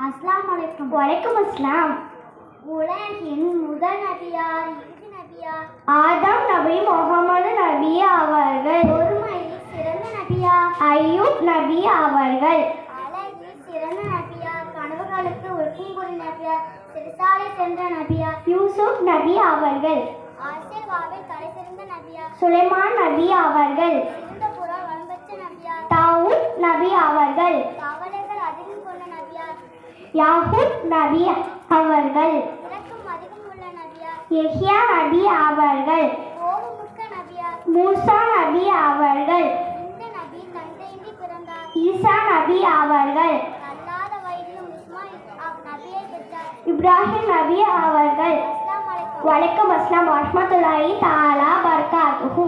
அஸ்ஸலாமு அலைக்கும். வலைக்கும் அஸ்ஸலாம். உலகின் முதல் நபியார், இறுதி நபியார்? ஆதம் நபி, முகமது நபி அவர்கள். ஒருமையில் சிறந்த நபியார்? அய்யூப் நபி அவர்கள். அழகில் சிறந்த நபியார்? கனவுகளுக்கு ஒழுங்குமுறை நபியார்? சிறுசாலை சென்ற நபியார்? யூசுப் நபி அவர்கள். ஆசிர்வாவில் தலை சிறந்த நபியார்? சுலைமான் நபி அவர்கள். சிறந்த குரான் வளம்பெற்ற நபியார்? தாவூத் நபி அவர்கள். தவளைகள் அதிகம் கொண்ட நபியார்? யாகூப் நபி அவர்கள். இரக்கம் அதிகம் உள்ள நபியார்? யஹ்யா நபி அவர்கள். கோபமிக்க நபியார்? மூசா நபி அவர்கள். இந்த நபி தந்தையின்றி பிறந்தார்? ஈசா நபி அவர்கள். அல்லாத வயதிலும் இஸ்மாயில் நபியை பெற்றார்? இப்ராஹிம் நபி அவர்கள். அஸ்ஸலாமு அலைக்கும். வலைக்கும் அஸ்ஸலாம் வரஹ்மத்துல்லாஹி தஆலா பரகாத்துஹு.